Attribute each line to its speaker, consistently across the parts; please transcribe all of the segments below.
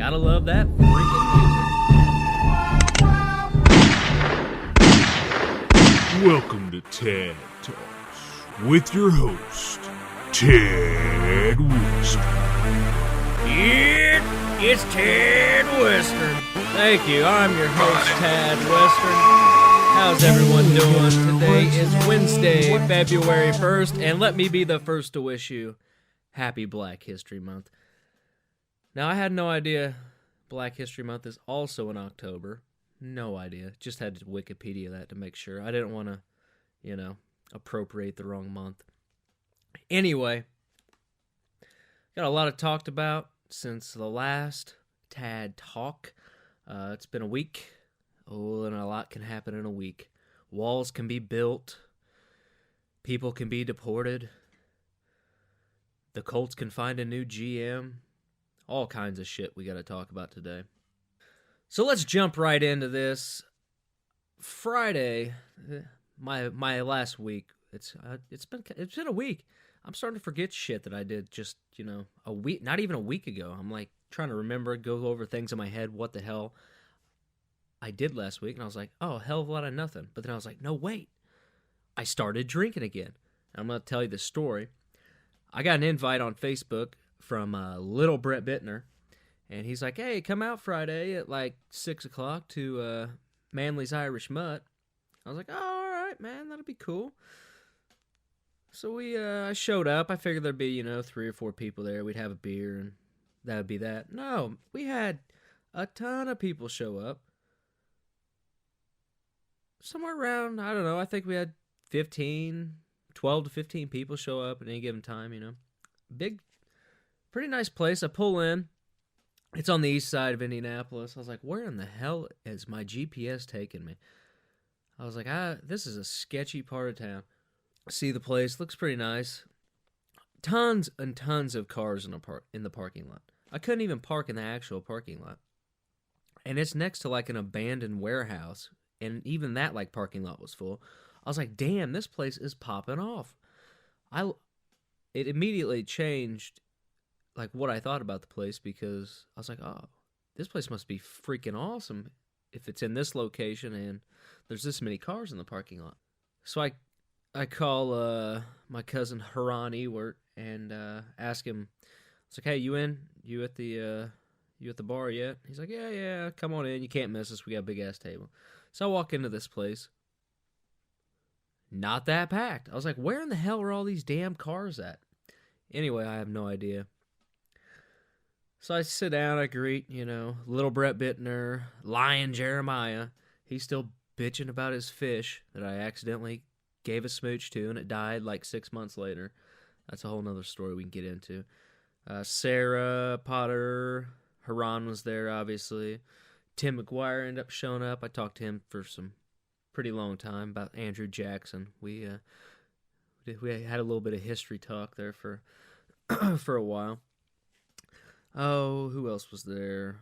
Speaker 1: Gotta love that freaking music.
Speaker 2: Welcome to Tad Talks with your host, Ted Western.
Speaker 1: Yeah, it's Tad Western. Thank you. I'm your host, Tad Western. How's everyone doing? Today is Wednesday, February 1st, and let me be the first to wish you Happy Black History Month. Now, I had no idea Black History Month is also in October. No idea. Just had to Wikipedia that to make sure. I didn't want to, appropriate the wrong month. Anyway, got a lot of talked about since the last Tad Talk. It's been a week. Oh, and a lot can happen in a week. Walls can be built. People can be deported. The Colts can find a new GM. All kinds of shit we got to talk about today. So let's jump right into this. Friday, my last week. It's been a week. I'm starting to forget shit that I did just a week, not even a week ago. I'm like trying to remember, go over things in my head. What the hell I did last week, and I was like, oh, a hell of a lot of nothing. But then I was like, no, wait. I started drinking again. And I'm going to tell you the story. I got an invite on Facebook from Little Brett Bittner, and he's like, hey, come out Friday at like 6 o'clock to Manly's Irish Mutt. I was like, oh, all right, man, that'll be cool. So I showed up. I figured there'd be, 3 or 4 people there. We'd have a beer, and that would be that. No, we had a ton of people show up. Somewhere around, I don't know, I think we had 12 to 15 people show up at any given time, Big, pretty nice place. I pull in. It's on the east side of Indianapolis. I was like, where in the hell is my GPS taking me? I was like, this is a sketchy part of town. See the place. Looks pretty nice. Tons and tons of cars in the parking lot. I couldn't even park in the actual parking lot. And it's next to like an abandoned warehouse. And even that like parking lot was full. I was like, damn, this place is popping off. It immediately changed like what I thought about the place, because I was like, oh, this place must be freaking awesome if it's in this location and there's this many cars in the parking lot. So I call my cousin Haran Ewert and ask him. It's like, hey, you in? You at the bar yet? He's like, yeah, come on in. You can't miss us. We got a big ass table. So I walk into this place. Not that packed. I was like, where in the hell are all these damn cars at? Anyway, I have no idea. So I sit down, I greet, Little Brett Bittner, Lion Jeremiah. He's still bitching about his fish that I accidentally gave a smooch to, and it died like 6 months later. That's a whole nother story we can get into. Sarah Potter, Haran was there, obviously. Tim McGuire ended up showing up. I talked to him for some pretty long time about Andrew Jackson. We had a little bit of history talk there for for a while. Oh, who else was there?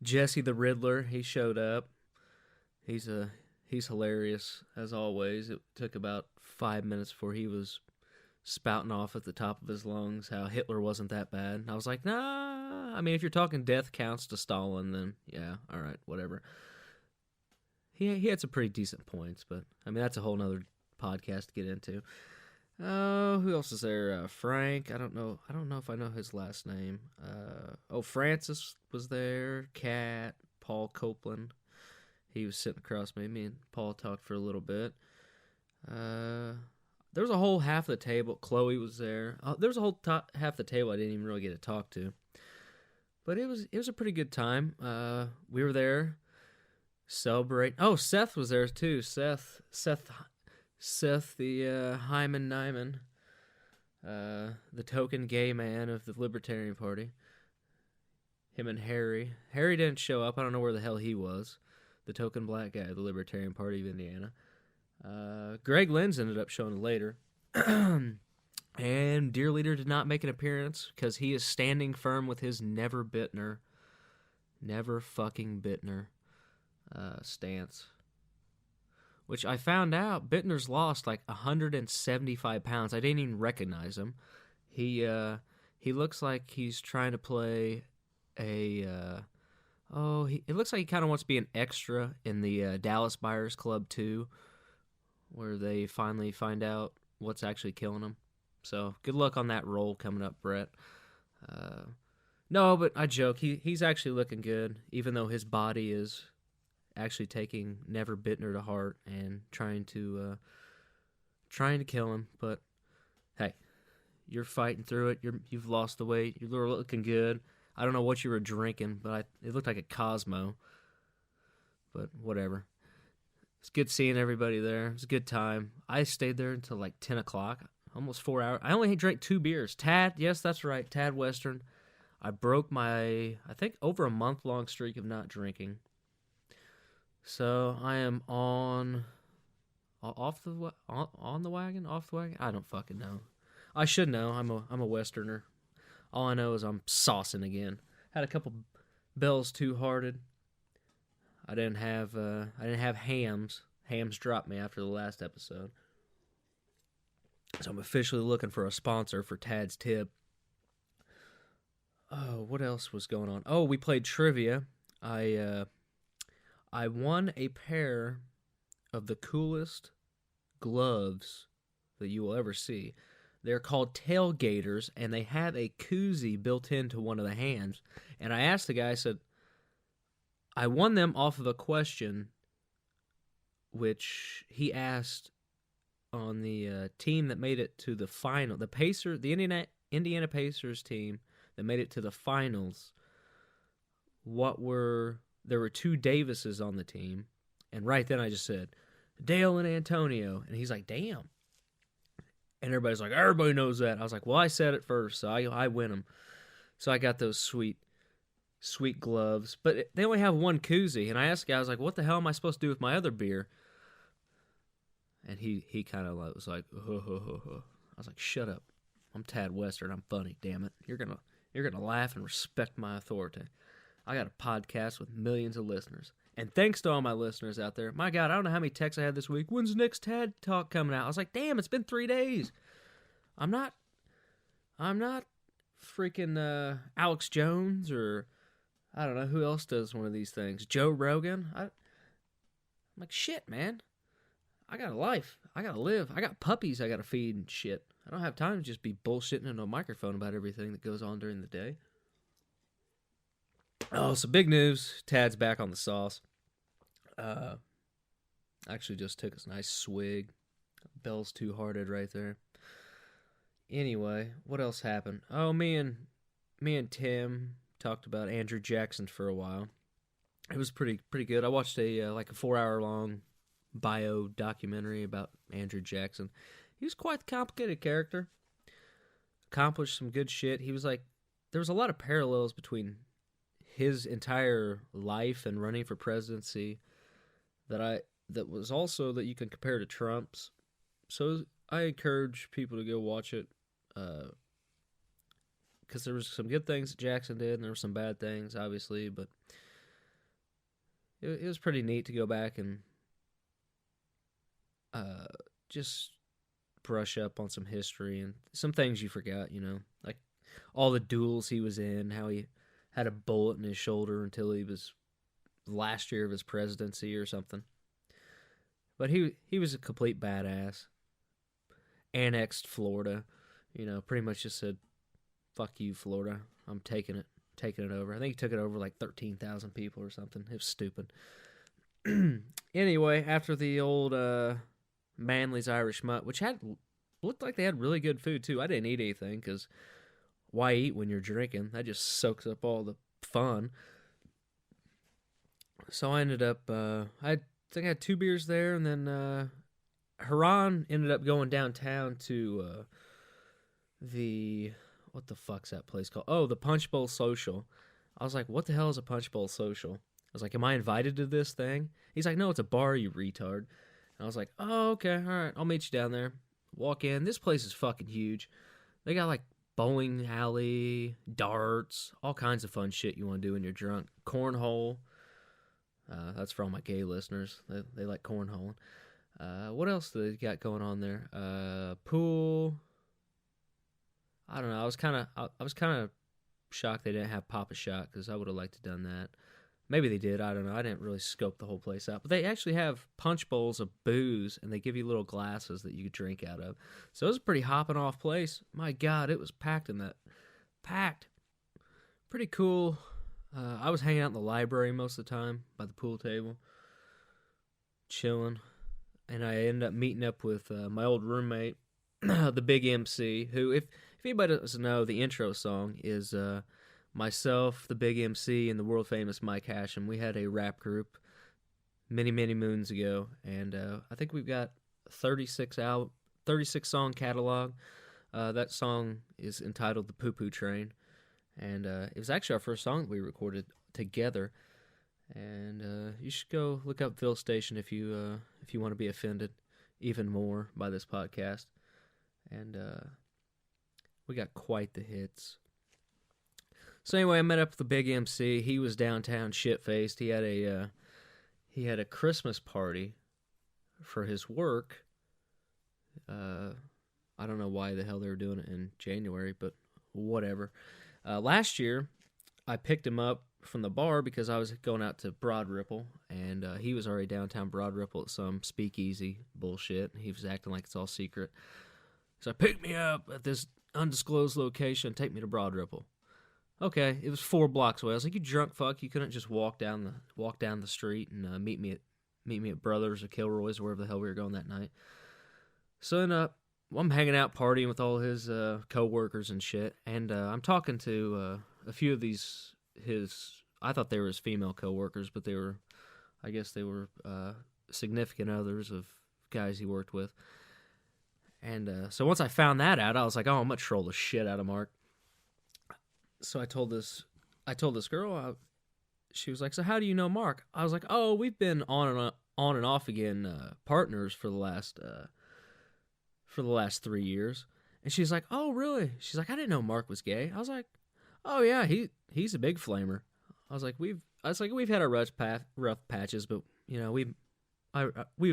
Speaker 1: Jesse the Riddler. He showed up. He's hilarious as always. It took about 5 minutes before he was spouting off at the top of his lungs how Hitler wasn't that bad. And I was like, nah. I mean, if you're talking death counts to Stalin, then yeah, all right, whatever. He had some pretty decent points, but I mean that's a whole nother podcast to get into. Oh, who else is there? Frank. I don't know if I know his last name. Francis was there. Kat, Paul Copeland. He was sitting across me. Me and Paul talked for a little bit. There was a whole half of the table. Chloe was there. There was a whole half of the table I didn't even really get to talk to. But it was a pretty good time. We were there celebrating. Oh, Seth was there too. Seth, the Hyman Nyman, the token gay man of the Libertarian Party. Him and Harry. Harry didn't show up. I don't know where the hell he was. The token black guy of the Libertarian Party of Indiana. Greg Lenz ended up showing later. And Dear Leader did not make an appearance because he is standing firm with his never fucking Bittner stance. Which I found out, Bittner's lost like 175 pounds. I didn't even recognize him. He He looks like he's trying to play a. It looks like he kind of wants to be an extra in the Dallas Buyers Club 2, where they finally find out what's actually killing him. So good luck on that role coming up, Brett. No, but I joke. He's actually looking good, even though his body is actually taking Never Bittner to heart and trying to kill him. But hey, you're fighting through it. You've lost the weight. You're looking good. I don't know what you were drinking, but it looked like a Cosmo. But whatever. It's good seeing everybody there. It was a good time. I stayed there until like 10 o'clock, almost 4 hours. I only drank 2 beers. Tad, yes, that's right, Tad Western. I broke my, I think, over a month-long streak of not drinking. So I am on the wagon? Off the wagon? I don't fucking know. I should know. I'm a Westerner. All I know is I'm saucing again. Had a couple Bell's Two Hearted. I didn't have hams. Hams dropped me after the last episode. So I'm officially looking for a sponsor for Tad's Tip. Oh, what else was going on? Oh, we played trivia. I won a pair of the coolest gloves that you will ever see. They're called tailgaters, and they have a koozie built into one of the hands. And I asked the guy, I said, I won them off of a question which he asked on the team that made it to the final. The Indiana Pacers team that made it to the finals. There were 2 Davises on the team. And right then I just said, Dale and Antonio. And he's like, damn. And everybody's like, everybody knows that. I was like, well, I said it first, so I win them. So I got those sweet gloves. But they only have one koozie. And I asked the guy, I was like, what the hell am I supposed to do with my other beer? And he kind of was like, ho, ho, ho, ho. I was like, shut up. I'm Tad Western. I'm funny, damn it. You're gonna laugh and respect my authority. I got a podcast with millions of listeners. And thanks to all my listeners out there. My God, I don't know how many texts I had this week. When's the next Tad Talk coming out? I was like, damn, it's been 3 days. I'm not freaking Alex Jones, or I don't know who else does one of these things. Joe Rogan. I'm like, shit, man. I got a life. I got to live. I got puppies I got to feed and shit. I don't have time to just be bullshitting into a microphone about everything that goes on during the day. Oh, so big news. Tad's back on the sauce. Actually just took a nice swig. Bell's Two Hearted right there. Anyway, what else happened? Oh, me and Tim talked about Andrew Jackson for a while. It was pretty good. I watched a 4-hour long bio documentary about Andrew Jackson. He was quite the complicated character. Accomplished some good shit. He was like, there was a lot of parallels between his entire life and running for presidency that was also that you can compare to Trump's. So I encourage people to go watch it, because there was some good things that Jackson did, and there were some bad things, obviously, but it was pretty neat to go back and just brush up on some history and some things you forgot, like all the duels he was in, how he had a bullet in his shoulder until he was last year of his presidency or something. But he was a complete badass. Annexed Florida, pretty much just said, fuck you, Florida. I'm taking it over. I think he took it over like 13,000 people or something. It was stupid. Anyway, after the old Manly's Irish Mutt, which looked like they had really good food too. I didn't eat anything because why eat when you're drinking? That just soaks up all the fun. So I ended up, I think I had 2 beers there, and then Haran ended up going downtown to what the fuck's that place called? Oh, the Punch Bowl Social. I was like, what the hell is a Punch Bowl Social? I was like, am I invited to this thing? He's like, no, it's a bar, you retard. And I was like, oh, okay, all right, I'll meet you down there. Walk in. This place is fucking huge. They got like bowling alley, darts, all kinds of fun shit you want to do when you're drunk. Cornhole. That's for all my gay listeners. They like cornholing. What else do they got going on there? Pool. I don't know. I was kind of shocked they didn't have Papa Shot because I would have liked to done that. Maybe they did. I don't know. I didn't really scope the whole place out. But they actually have punch bowls of booze, and they give you little glasses that you could drink out of. So it was a pretty hopping off place. My God, it was packed in that. Packed. Pretty cool. I was hanging out in the library most of the time by the pool table, chilling. And I ended up meeting up with my old roommate, the Big MC, who, if anybody doesn't know, the intro song is... myself, the Big MC, and the world famous Mike Hashem. We had a rap group many moons ago, and I think we've got 36 song catalog. That song is entitled "The Poo Poo Train," and it was actually our first song that we recorded together. And you should go look up Phil Station if you want to be offended even more by this podcast. And we got quite the hits. So anyway, I met up with the Big MC. He was downtown shit-faced. He had a Christmas party for his work. I don't know why the hell they were doing it in January, but whatever. Last year, I picked him up from the bar because I was going out to Broad Ripple, and he was already downtown Broad Ripple at some speakeasy bullshit. He was acting like it's all secret. So pick me up at this undisclosed location, take me to Broad Ripple. Okay, it was 4 blocks away. I was like, "You drunk fuck! You couldn't just walk down the street and meet me at Brothers or Kilroy's or wherever the hell we were going that night." So then, I'm hanging out, partying with all his co-workers and shit, and I'm talking to a few of I thought they were his female co-workers, but I guess they were significant others of guys he worked with. And so once I found that out, I was like, "Oh, I'm gonna troll the shit out of Mark." So I told this girl, she was like, "So how do you know Mark?" I was like, "Oh, we've been on and off again partners for the last 3 years." And she's like, "Oh, really?" She's like, "I didn't know Mark was gay." I was like, "Oh yeah, he's a big flamer." I was like, we've had our rough patches, but you know, we've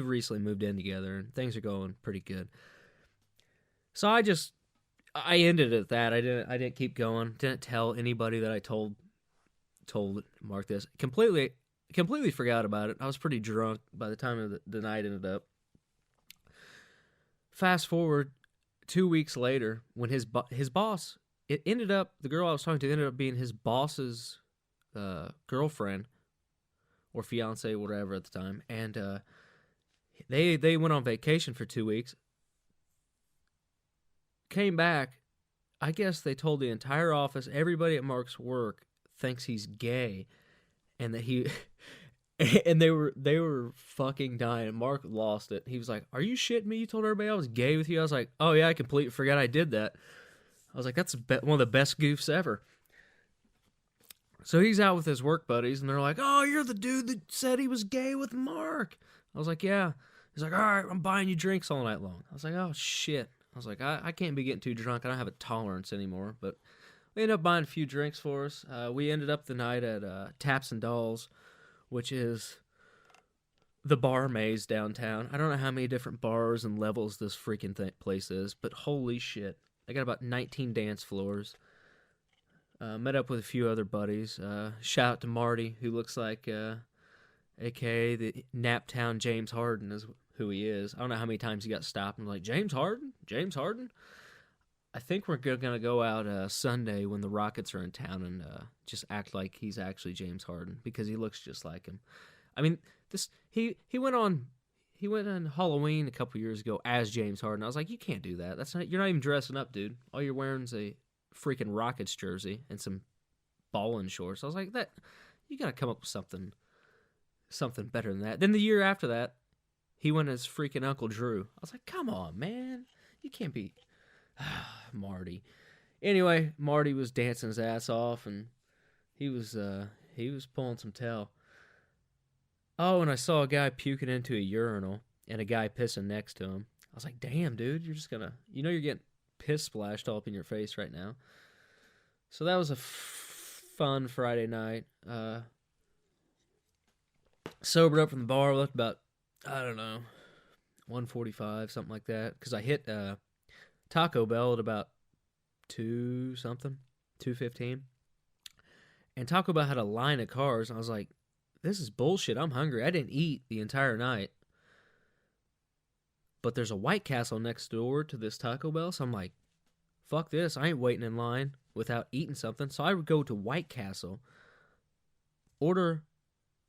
Speaker 1: recently moved in together and things are going pretty good. So I ended at that. I didn't keep going. Didn't tell anybody that I told Mark this. Completely forgot about it. I was pretty drunk by the time of the night ended up. Fast forward 2 weeks later, when his boss, the girl I was talking to ended up being his boss's girlfriend or fiance, whatever at the time, and they went on vacation for 2 weeks. Came back. I guess they told the entire office, everybody at Mark's work thinks he's gay, and that he and they were fucking dying. Mark lost it. He was like, "Are you shitting me? You told everybody I was gay with you?" I was like, "Oh yeah, I completely forgot I did that." I was like, "That's one of the best goofs ever." So he's out with his work buddies, and they're like, "Oh, you're the dude that said he was gay with Mark." I was like, "Yeah." He's like, "All right, I'm buying you drinks all night long." I was like, "Oh shit." I was like, I can't be getting too drunk. I don't have a tolerance anymore. But we ended up buying a few drinks for us. We ended up the night at Taps and Dolls, which is the bar maze downtown. I don't know how many different bars and levels this freaking place is, but holy shit. They got about 19 dance floors. Met up with a few other buddies. Shout out to Marty, who looks like, a.k.a. the Naptown James Harden is who he is. I don't know how many times he got stopped and like, James Harden? I think we're going to go out Sunday when the Rockets are in town and just act like he's actually James Harden because he looks just like him. I mean, he went on Halloween a couple years ago as James Harden. I was like, you can't do that. You're not even dressing up, dude. All you're wearing is a freaking Rockets jersey and some ballin' shorts. I was like, you got to come up with something better than that. Then the year after that, he went as freaking Uncle Drew. I was like, come on, man. You can't be... Marty. Anyway, Marty was dancing his ass off, and he was pulling some tail. Oh, and I saw a guy puking into a urinal, and a guy pissing next to him. I was like, damn, dude, you're just gonna... you're getting piss splashed all up in your face right now. So that was a fun Friday night. Sobered up from the bar, left about... I don't know, 1:45, something like that, because I hit Taco Bell at about 2 something, 2:15. And Taco Bell had a line of cars. And I was like, this is bullshit. I'm hungry. I didn't eat the entire night. But there's a White Castle next door to this Taco Bell. So I'm like, fuck this. I ain't waiting in line without eating something. So I would go to White Castle, order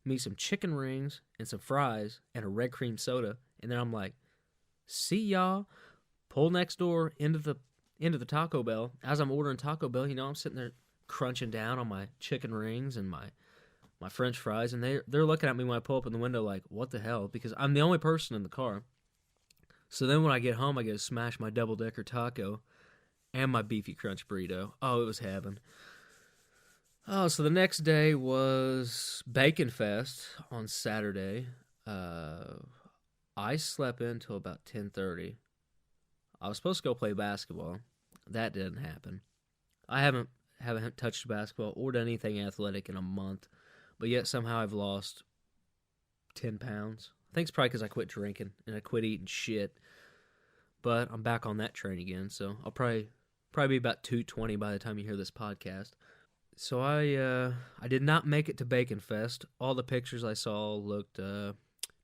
Speaker 1: me some chicken rings and some fries and a red cream soda. And then I'm like, see y'all. Pull next door into the Taco Bell. As I'm ordering Taco Bell, I'm sitting there crunching down on my chicken rings and my French fries, and they're looking at me when I pull up in the window like, what the hell? Because I'm the only person in the car. So then when I get home, I get to smash my double-decker taco and my beefy crunch burrito. Oh, it was heaven. Oh, so the next day was Bacon Fest on Saturday. I slept in until about 10:30. I was supposed to go play basketball. That didn't happen. I haven't touched basketball or done anything athletic in a month, but yet somehow I've lost 10 pounds. I think it's probably because I quit drinking and I quit eating shit. But I'm back on that train again, so I'll probably be about 220 by the time you hear this podcast. So I did not make it to Bacon Fest. All the pictures I saw looked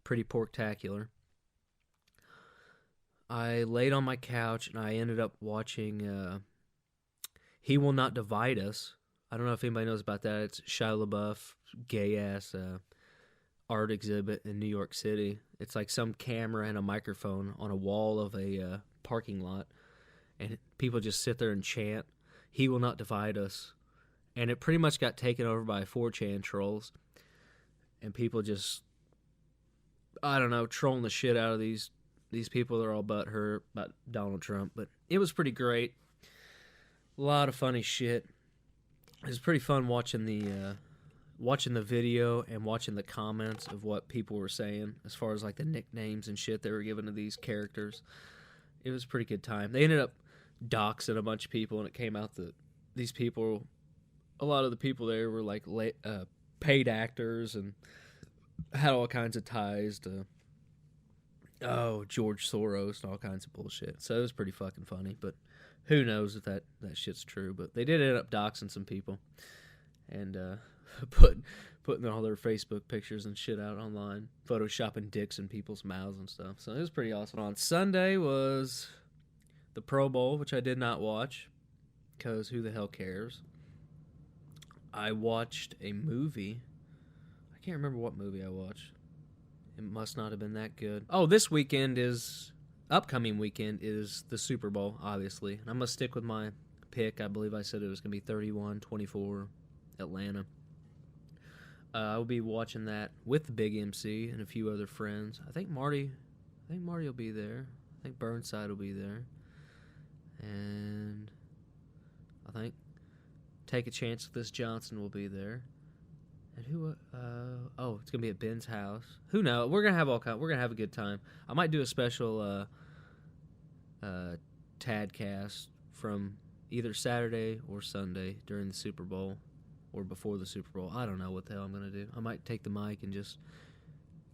Speaker 1: pretty porktacular. I laid on my couch and I ended up watching He Will Not Divide Us. I don't know if anybody knows about that. It's Shia LaBeouf, gay-ass art exhibit in New York City. It's like some camera and a microphone on a wall of a parking lot. And people just sit there and chant, He Will Not Divide Us. And it pretty much got taken over by 4chan trolls. And people just, I don't know, trolling the shit out of these people. They're all butthurt about Donald Trump. But it was pretty great. A lot of funny shit. It was pretty fun watching the video and watching the comments of what people were saying as far as like the nicknames and shit they were giving to these characters. It was a pretty good time. They ended up doxing a bunch of people, and it came out that these people, a lot of the people there were like paid actors and had all kinds of ties to George Soros and all kinds of bullshit. So it was pretty fucking funny, but who knows if that shit's true. But they did end up doxing some people and putting all their Facebook pictures and shit out online, photoshopping dicks in people's mouths and stuff. So it was pretty awesome. On Sunday was the Pro Bowl, which I did not watch because who the hell cares. I watched a movie. I can't remember what movie I watched. It must not have been that good. Oh, upcoming weekend is the Super Bowl, obviously. And I'm going to stick with my pick. I believe I said it was going to be 31-24 Atlanta. I'll be watching that with the Big MC and a few other friends. I think Marty will be there. I think Burnside will be there. And I think Take a Chance with This Johnson will be there. And who? It's gonna be at Ben's house. Who knows? We're gonna have We're gonna have a good time. I might do a special Tadcast from either Saturday or Sunday during the Super Bowl or before the Super Bowl. I don't know what the hell I'm gonna do. I might take the mic and just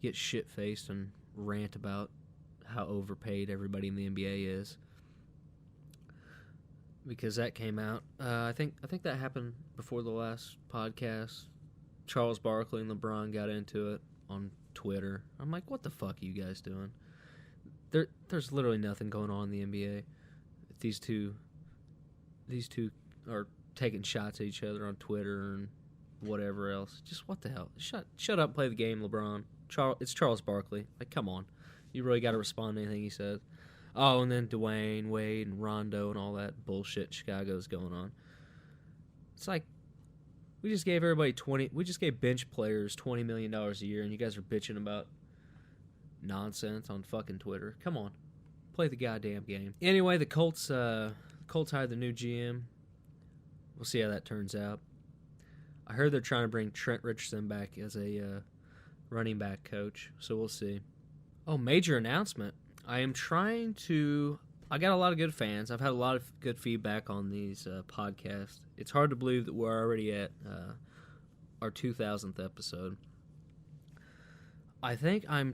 Speaker 1: get shit faced and rant about how overpaid everybody in the NBA is. Because that came out. I think that happened before the last podcast. Charles Barkley and LeBron got into it on Twitter. I'm like, what the fuck are you guys doing? There's literally nothing going on in the NBA. These two are taking shots at each other on Twitter and whatever else. Just what the hell? Shut up, play the game, LeBron. It's Charles Barkley. Like, come on. You really got to respond to anything he says. Oh, and then Dwayne Wade and Rondo and all that bullshit Chicago's going on. It's like, we just gave bench players $20 million a year, and you guys are bitching about nonsense on fucking Twitter. Come on. Play the goddamn game. Anyway, the Colts hired the new GM. We'll see how that turns out. I heard they're trying to bring Trent Richardson back as a running back coach, so we'll see. Oh, major announcement. I got a lot of good fans. I've had a lot of good feedback on these podcasts. It's hard to believe that we're already at our 2000th episode. I think I'm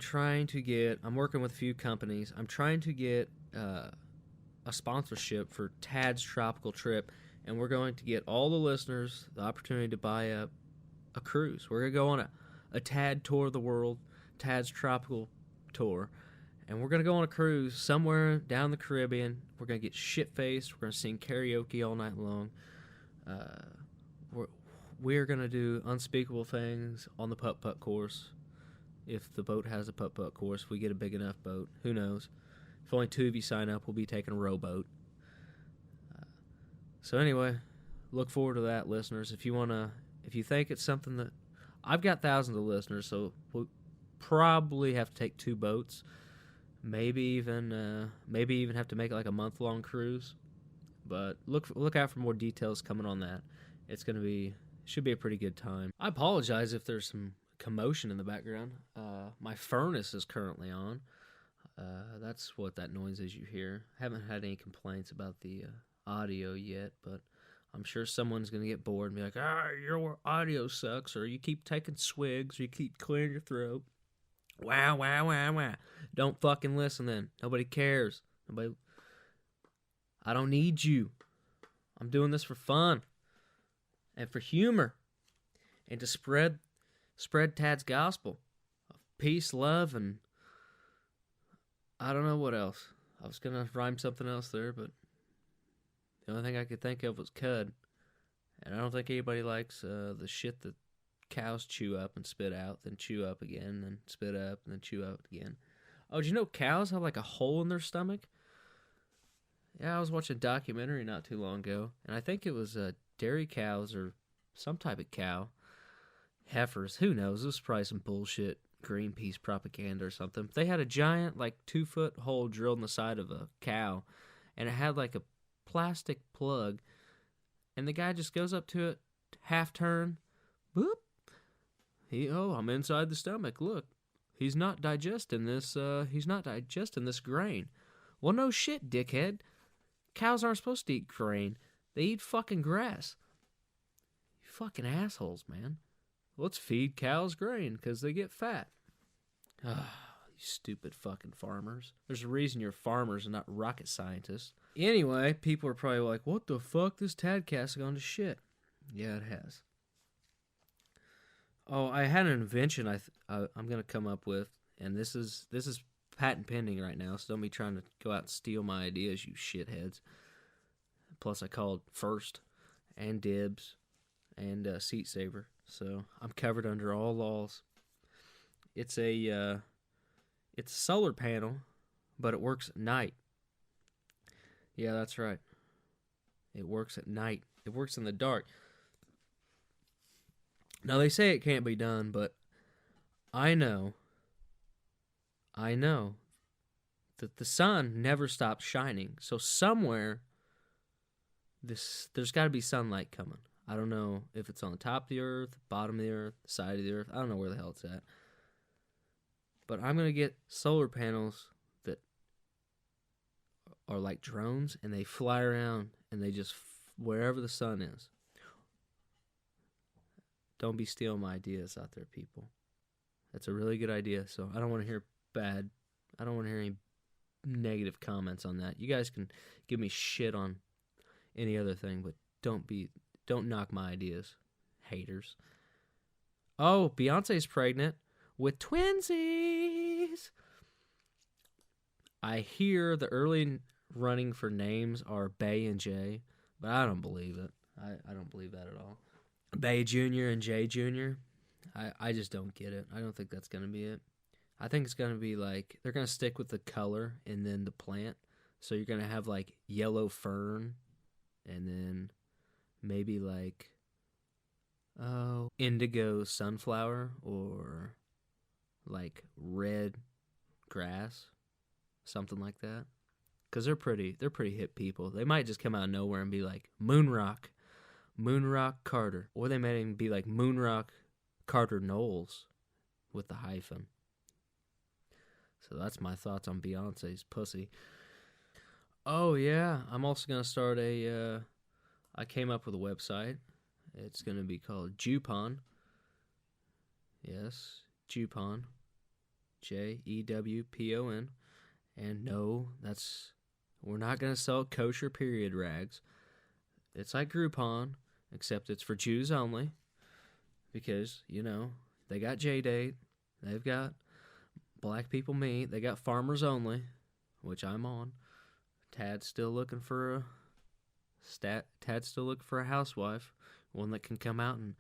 Speaker 1: working with a few companies. I'm trying to get a sponsorship for Tad's Tropical Trip, and we're going to get all the listeners the opportunity to buy a cruise. We're going to go on a Tad Tour of the World, Tad's Tropical Tour, and we're going to go on a cruise somewhere down the Caribbean. We're going to get shit-faced. We're going to sing karaoke all night long. We're going to do unspeakable things on the putt-putt course. If the boat has a putt-putt course, if we get a big enough boat, who knows? If only 2 of you sign up, we'll be taking a rowboat. So anyway, look forward to that, listeners. If you think it's something that... I've got thousands of listeners, so we'll probably have to take 2 boats. Maybe even have to make it like a month-long cruise. But look out for more details coming on that. Should be a pretty good time. I apologize if there's some commotion in the background. My furnace is currently on. That's what that noise is you hear. Haven't had any complaints about the audio yet, but I'm sure someone's going to get bored and be like, your audio sucks, or you keep taking swigs, or you keep clearing your throat. Wow, wow, wow, wow. Don't fucking listen then. Nobody cares. I don't need you. I'm doing this for fun and for humor and to spread Tad's gospel of peace, love, and I don't know what else. I was going to rhyme something else there, but the only thing I could think of was cud. And I don't think anybody likes the shit that cows chew up and spit out, then chew up again, then spit up, and then chew out again. Oh, did you know cows have like a hole in their stomach? Yeah, I was watching a documentary not too long ago, and I think it was dairy cows or some type of cow. Heifers, who knows? This was probably some bullshit Greenpeace propaganda or something. They had a giant, like, 2-foot hole drilled in the side of a cow, and it had like a plastic plug, and the guy just goes up to it, half turn, boop. I'm inside the stomach. Look, he's not digesting this. He's not digesting this grain. Well, no shit, dickhead. Cows aren't supposed to eat grain. They eat fucking grass. You fucking assholes, man. Let's feed cows grain because they get fat. You stupid fucking farmers. There's a reason you're farmers and not rocket scientists. Anyway, people are probably like, what the fuck? This Tadcast has gone to shit. Yeah, it has. Oh, I had an invention I'm going to come up with, and this is patent pending right now, so don't be trying to go out and steal my ideas, you shitheads. Plus, I called first and dibs and seat saver, so I'm covered under all laws. It's a solar panel, but it works at night. Yeah, that's right. It works at night. It works in the dark. Now, they say it can't be done, but I know that the sun never stops shining. So somewhere, there's got to be sunlight coming. I don't know if it's on the top of the earth, bottom of the earth, side of the earth. I don't know where the hell it's at. But I'm going to get solar panels that are like drones, and they fly around, and they just, wherever the sun is. Don't be stealing my ideas out there, people. That's a really good idea, so I don't want to hear any negative comments on that. You guys can give me shit on any other thing, but don't knock my ideas, haters. Oh, Beyonce's pregnant with twinsies. I hear the early running for names are Bay and Jay, but I don't believe it. I don't believe that at all. Bay Jr. and Jay Jr. I just don't get it. I don't think that's going to be it. I think it's going to be like, they're going to stick with the color and then the plant. So you're going to have like yellow fern and then maybe like, indigo sunflower or like red grass, something like that. Because they're pretty hip people. They might just come out of nowhere and be like, Moonrock Carter. Or they might even be like Moonrock Carter Knowles with the hyphen. So that's my thoughts on Beyonce's pussy. Oh yeah, I'm also going to start I came up with a website. It's going to be called Jewpon. Yes, Jewpon. Jewpon. And no, that's We're not going to sell kosher period rags. It's like Groupon, except it's for Jews only. Because, they got J-Date. They've got Black People Meat. They got Farmers Only, which I'm on. Tad's still looking for a housewife. One that can come out and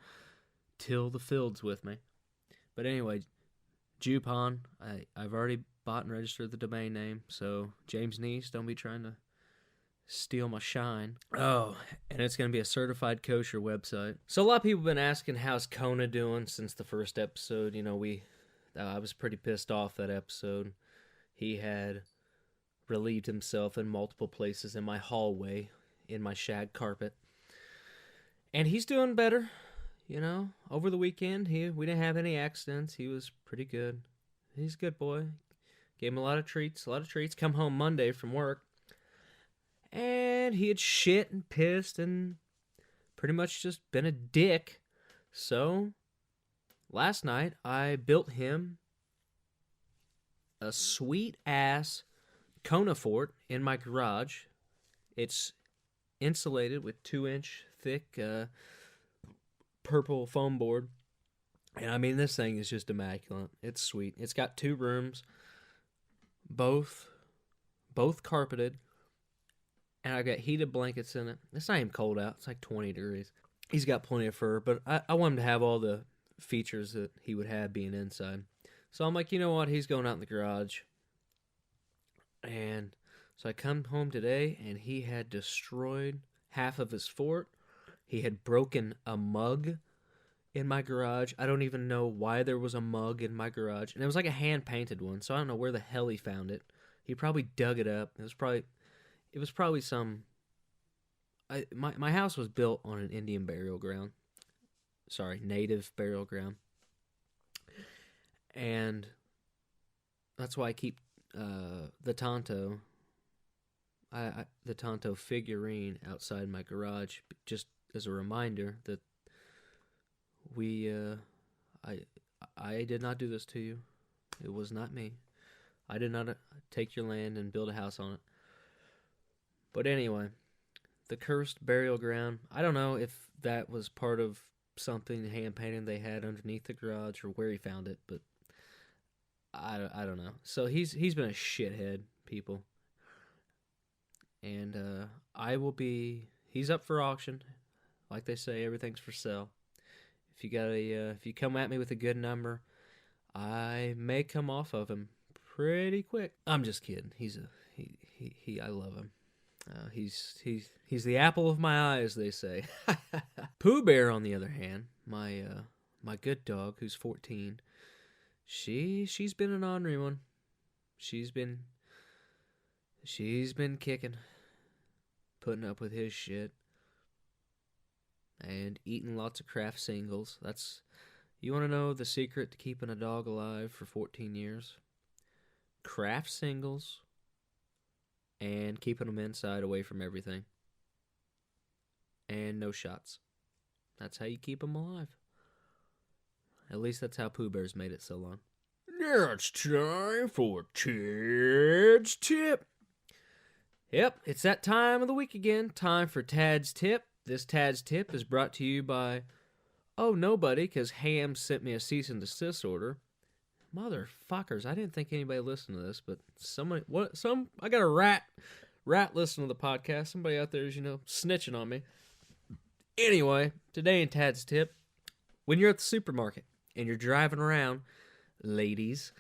Speaker 1: till the fields with me. But anyway, Jupon, I've already bought and registered the domain name, so James Neese, don't be trying to steal my shine. Oh, and it's going to be a certified kosher website. So a lot of people have been asking, how's Kona doing since the first episode? I was pretty pissed off that episode. He had relieved himself in multiple places in my hallway, in my shag carpet. And he's doing better, Over the weekend, we didn't have any accidents. He was pretty good. He's a good boy. Gave him a lot of treats. Come home Monday from work. And he had shit and pissed and pretty much just been a dick. So, last night, I built him a sweet-ass Kona fort in my garage. It's insulated with 2-inch thick purple foam board. And I mean, this thing is just immaculate. It's sweet. It's got 2 rooms, both carpeted. And I got heated blankets in it. It's not even cold out. It's like 20 degrees. He's got plenty of fur, but I want him to have all the features that he would have being inside. So I'm like, you know what? He's going out in the garage. And so I come home today, and he had destroyed half of his fort. He had broken a mug in my garage. I don't even know why there was a mug in my garage. And it was like a hand-painted one, so I don't know where the hell he found it. He probably dug it up. It was probably some... My house was built on an Indian burial ground. Sorry, native burial ground. And that's why I keep the Tonto figurine outside my garage, just as a reminder that I did not do this to you. It was not me. I did not take your land and build a house on it. But anyway, the cursed burial ground, I don't know if that was part of something hand-painted they had underneath the garage or where he found it, but I don't know. So he's been a shithead, people. And he's up for auction. Like they say, everything's for sale. If you come at me with a good number, I may come off of him pretty quick. I'm just kidding. I love him. He's the apple of my eye, as they say. Pooh Bear, on the other hand, my good dog, who's 14, she's been an ornery one. She's been kicking, putting up with his shit, and eating lots of Kraft singles. You want to know the secret to keeping a dog alive for 14 years? Kraft singles. And keeping them inside, away from everything. And no shots. That's how you keep them alive. At least that's how Pooh Bear's made it so long. Now it's time for Tad's Tip. Yep, it's that time of the week again. Time for Tad's Tip. This Tad's Tip is brought to you by... nobody, because Ham sent me a cease and desist order. Motherfuckers, I didn't think anybody listened to this, but I got a rat listening to the podcast. Somebody out there is, snitching on me. Anyway, today in Tad's Tip, when you're at the supermarket and you're driving around, ladies,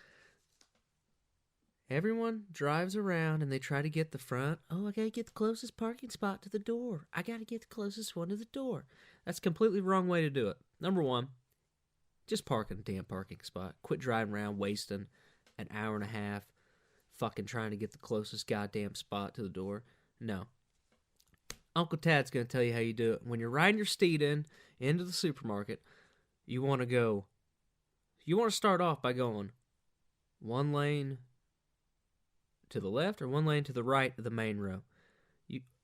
Speaker 1: everyone drives around and they try to get the front. Oh, I gotta get the closest parking spot to the door. I gotta get the closest one to the door. That's a completely wrong way to do it. Number one, just park in a damn parking spot. Quit driving around wasting an hour and a half fucking trying to get the closest goddamn spot to the door. No. Uncle Tad's going to tell you how you do it. When you're riding your steed into the supermarket, you want to start off by going one lane to the left or one lane to the right of the main row.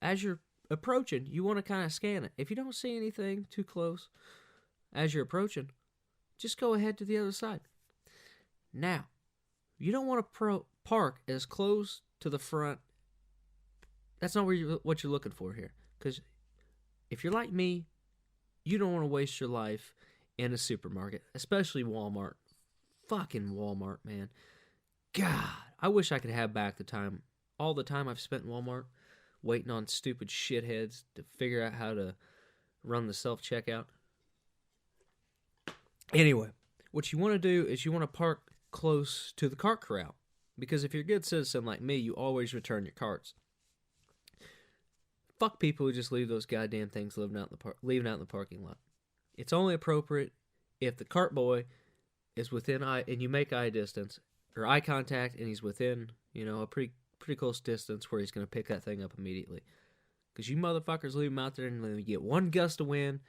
Speaker 1: As you're approaching, you want to kind of scan it. If you don't see anything too close as you're approaching, just go ahead to the other side. Now, you don't want to park as close to the front That's not what you're looking for here. Because if you're like me, you don't want to waste your life in a supermarket, especially Walmart. Fucking Walmart, man. God, I wish I could have back all the time I've spent in Walmart waiting on stupid shitheads to figure out how to run the self-checkout. Anyway, what you want to do is you want to park close to the cart corral. Because if you're a good citizen like me, you always return your carts. Fuck people who just leave those goddamn things leaving out in the parking lot. It's only appropriate if the cart boy is within and you make eye distance or eye contact, and he's within, a pretty close distance where he's going to pick that thing up immediately. Because you motherfuckers leave them out there and then you get one gust of wind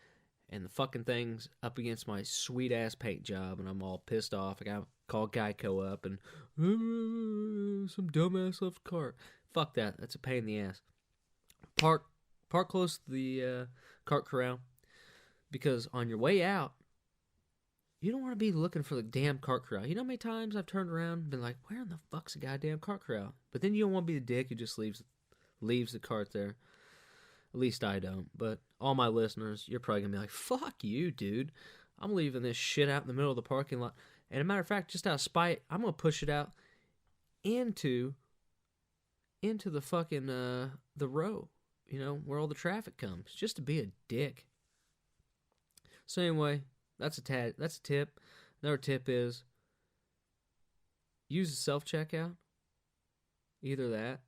Speaker 1: and the fucking thing's up against my sweet ass paint job and I'm all pissed off. I got to call Geico up and some dumbass left the cart. Fuck that. That's a pain in the ass. Park close to the cart corral, because on your way out, you don't want to be looking for the damn cart corral. You know how many times I've turned around and been like, where in the fuck's the goddamn cart corral? But then you don't want to be the dick who just leaves the cart there. At least I don't. But all my listeners, you're probably going to be like, fuck you, dude. I'm leaving this shit out in the middle of the parking lot. And a matter of fact, just out of spite, I'm going to push it out into the fucking, the row. Where all the traffic comes. Just to be a dick. So anyway, that's a tip. Another tip is use the self-checkout. Either that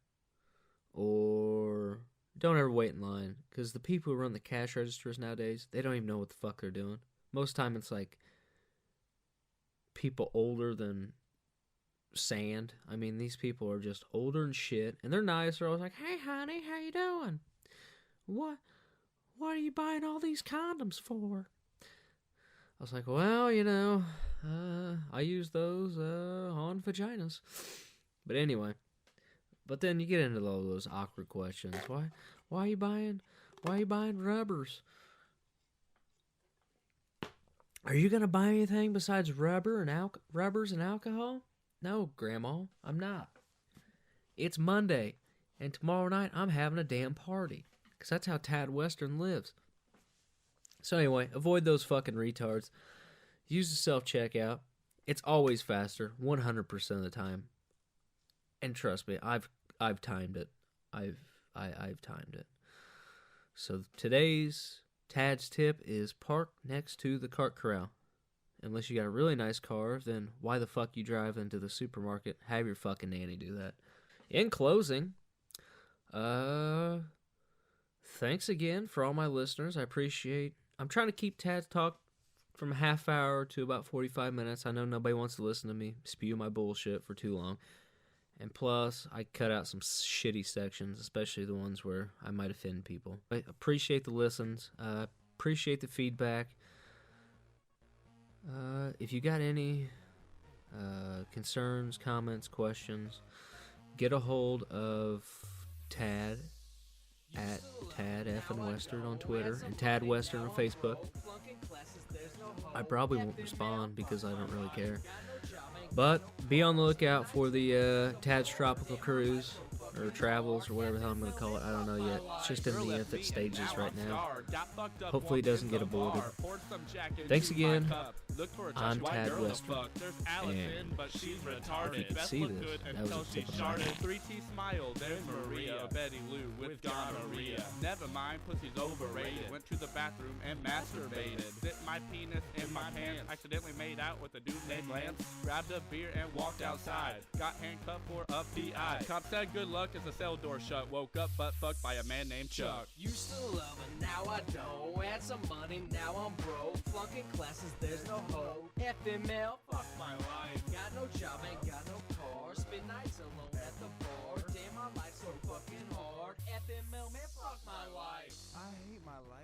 Speaker 1: or don't ever wait in line. Because the people who run the cash registers nowadays, they don't even know what the fuck they're doing. Most time it's like people older than sand. I mean, these people are just older and shit. And they're nice. They're always like, hey, honey, how you doing? What are you buying all these condoms for? I was like, well, I use those on vaginas. But anyway, then you get into all those awkward questions. Why are you buying rubbers? Are you gonna buy anything besides rubbers and alcohol? No, Grandma, I'm not. It's Monday, and tomorrow night I'm having a damn party. Because that's how Tad Western lives. So anyway, avoid those fucking retards. Use the self-checkout. It's always faster, 100% of the time. And trust me, I've timed it. I've timed it. So today's Tad's tip is park next to the cart corral. Unless you got a really nice car, then why the fuck you drive into the supermarket? Have your fucking nanny do that. In closing, thanks again for all my listeners. I appreciate. I'm trying to keep Tad's talk from a half hour to about 45 minutes. I know nobody wants to listen to me spew my bullshit for too long. And plus, I cut out some shitty sections, especially the ones where I might offend people. I appreciate the listens. Appreciate the feedback. If you got any concerns, comments, questions, get a hold of Tad at Tad F and Western on Twitter and Tad Western on Facebook. I probably won't respond because I don't really care. But be on the lookout for the Tad's Tropical Cruise, or Travels, or whatever the hell I'm going to call it. I don't know yet. It's just in the infant stages right now. Hopefully it doesn't get aborted. Thanks again. I'm Tad Western. And if you could see this, that was a tip of my hat.
Speaker 3: 3T smile, there's Maria, Betty Lou with gonorrhea. Never mind, pussy's overrated. Went to the bathroom and masturbated. Dipped my penis in my pants. Accidentally made out with a dude named Lance. Grabbed a beer and walked outside. Got handcuffed for a PI. Cop said good luck as the cell door shut. Woke up butt fucked by a man named Chuck.
Speaker 4: Used to love it, now I don't. Had some money, now I'm broke. Flunking classes, there's no hope. FML, fuck my life. Got no job, ain't got no car. Spend nights alone at the bar. Damn, my life's so fucking hard. FML, man, fuck my life.
Speaker 3: I hate my life.